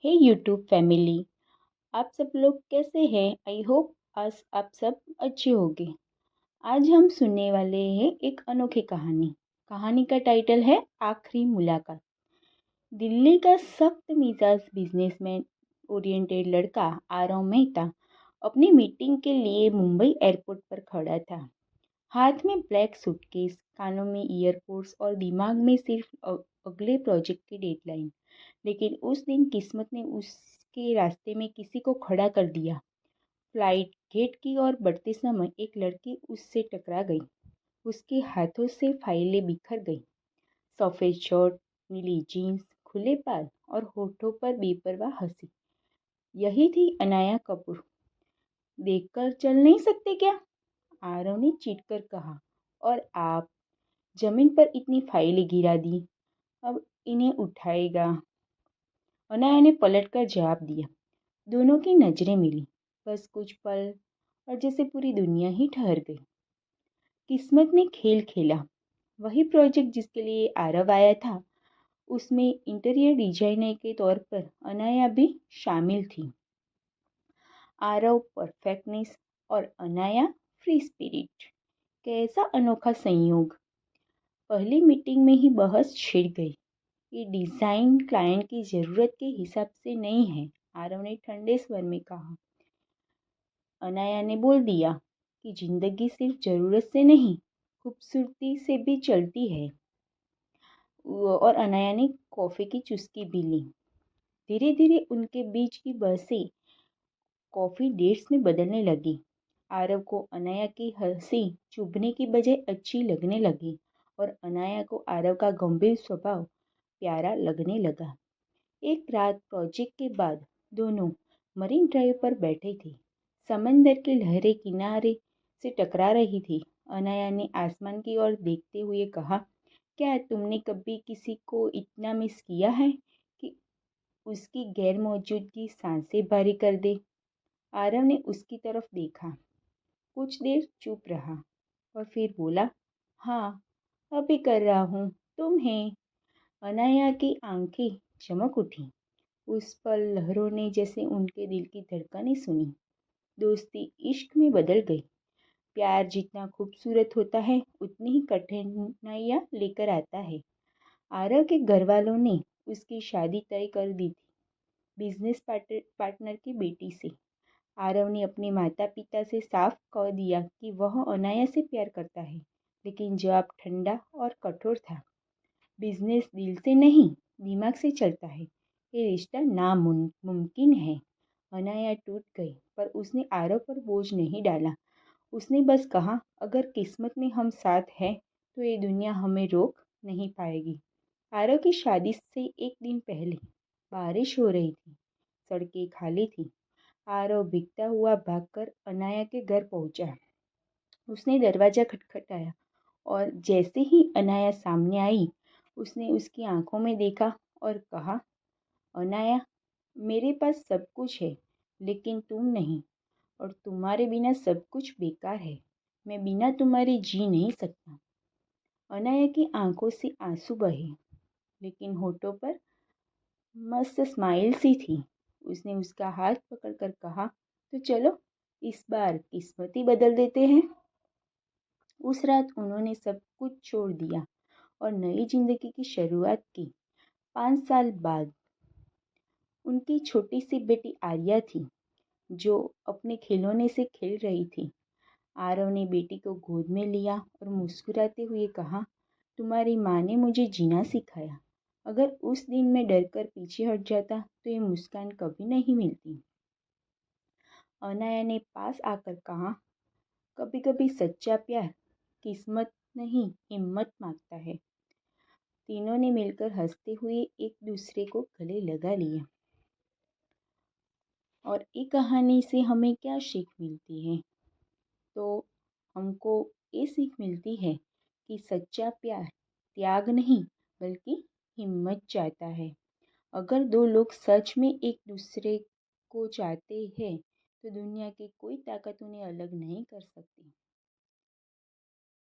हे YouTube family, आप सब लोग कैसे हैं? आई होप आज आप सब अच्छे होंगे। आज हम सुनने वाले हैं एक अनोखी कहानी। कहानी का टाइटल है आखिरी मुलाकात। दिल्ली का सख्त मिजाज बिजनेसमैन ओरिएंटेड लड़का आरव मेहता अपनी मीटिंग के लिए मुंबई एयरपोर्ट पर खड़ा था। हाथ में ब्लैक सूटकेस, कानों में ईयरपोड्स और दिमाग में सिर्फ अगले प्रोजेक्ट की डेडलाइन। लेकिन उस दिन किस्मत ने उसके रास्ते में किसी को खड़ा कर दिया। फ्लाइट गेट की ओर बढ़ते समय एक लड़की उससे टकरा गई। उसके हाथों से फाइलें बिखर गई। सफ़ेद शर्ट, नीली जीन्स, खुले बाल और होठों पर बेपरवाह हंसी। यही थी अनाया कपूर। देखकर चल नहीं सकते क्या? आरव ने चीखकर कहा। और आप जमीन पर इतनी फाइलें गिरा दी, अब इन्हें उठाएगा? अनाया ने पलटकर जवाब दिया। दोनों की नजरें मिली। बस कुछ पल और जैसे पूरी दुनिया ही ठहर गई। किस्मत ने खेल खेला। वही प्रोजेक्ट जिसके लिए आरव आया था, उसमें इंटीरियर डिजाइनर के तौर पर अनाया भी शामिल थी। आरव परफेक्टनेस और अनाया फ्री स्पिरिट। कैसा अनोखा संयोग। पहली मीटिंग में ही बहस छिड़ गई। ये डिज़ाइन क्लाइंट की ज़रूरत के हिसाब से नहीं है, आरव ने ठंडे स्वर में कहा। अनाया ने बोल दिया कि जिंदगी सिर्फ ज़रूरत से नहीं, खूबसूरती से भी चलती है। और अनाया ने कॉफ़ी की चुस्की भी ली। धीरे धीरे उनके बीच की बहसें कॉफ़ी डेट्स में बदलने लगी। आरव को अनाया की हंसी चुभने की बजाय अच्छी लगने लगी और अनाया को आरव का गंभीर स्वभाव प्यारा लगने लगा। एक रात प्रोजेक्ट के बाद दोनों मरीन ड्राइव पर बैठे थे। समंदर की लहरें किनारे से टकरा रही थी। अनाया ने आसमान की ओर देखते हुए कहा, क्या तुमने कभी किसी को इतना मिस किया है कि उसकी गैर मौजूदगी सांसें भारी कर दे? आरव ने उसकी तरफ देखा, कुछ देर चुप रहा और फिर बोला, हाँ, अभी कर रहा हूँ। तुम्हें? अनाया की आंखें चमक उठी। उस पल लहरों ने जैसे उनके दिल की धड़कनें सुनी। दोस्ती इश्क में बदल गई। प्यार जितना खूबसूरत होता है, उतनी ही कठिनाइयाँ लेकर आता है। आरव के घर वालों ने उसकी शादी तय कर दी थी, बिजनेस पार्टनर की बेटी से। आरव ने अपने माता पिता से साफ कह दिया कि वह अनाया से प्यार करता है, लेकिन जवाब ठंडा और कठोर था। बिजनेस दिल से नहीं, दिमाग से चलता है। ये रिश्ता नामुमकिन है। अनाया टूट गई, पर उसने आरव पर बोझ नहीं डाला। उसने बस कहा, अगर किस्मत में हम साथ हैं तो ये दुनिया हमें रोक नहीं पाएगी। आरव की शादी से एक दिन पहले बारिश हो रही थी। सड़कें खाली थी। आरव भीगता हुआ भागकर अनाया के घर पहुंचा। उसने दरवाजा खटखटाया और जैसे ही अनाया सामने आई, उसने उसकी आंखों में देखा और कहा, अनाया, मेरे पास सब कुछ है, लेकिन तुम नहीं, और तुम्हारे बिना सब कुछ बेकार है। मैं बिना तुम्हारे जी नहीं सकता। अनाया की आंखों से आंसू बहे, लेकिन होठों पर मस्त स्माइल सी थी। उसने उसका हाथ पकड़कर कहा, तो चलो इस बार किस्मत ही बदल देते हैं। उस रात उन्होंने सब कुछ छोड़ दिया और नई जिंदगी की शुरुआत की। 5 साल बाद उनकी छोटी सी बेटी आर्या थी, जो अपने खिलौने से खेल रही थी। आरव ने बेटी को गोद में लिया और मुस्कुराते हुए कहा, तुम्हारी माँ ने मुझे जीना सिखाया। अगर उस दिन मैं डरकर पीछे हट जाता तो ये मुस्कान कभी नहीं मिलती। अनाया ने पास आकर कहा, कभी कभी सच्चा प्यार किस्मत नहीं, हिम्मत मांगता है। तीनों ने मिलकर हंसते हुए एक दूसरे को गले लगा लिया। और ये कहानी से हमें क्या सीख मिलती है? तो हमको ये सीख मिलती है कि सच्चा प्यार त्याग नहीं, बल्कि हिम्मत चाहता है। अगर दो लोग सच में एक दूसरे को चाहते हैं, तो दुनिया की कोई ताकत उन्हें अलग नहीं कर सकती।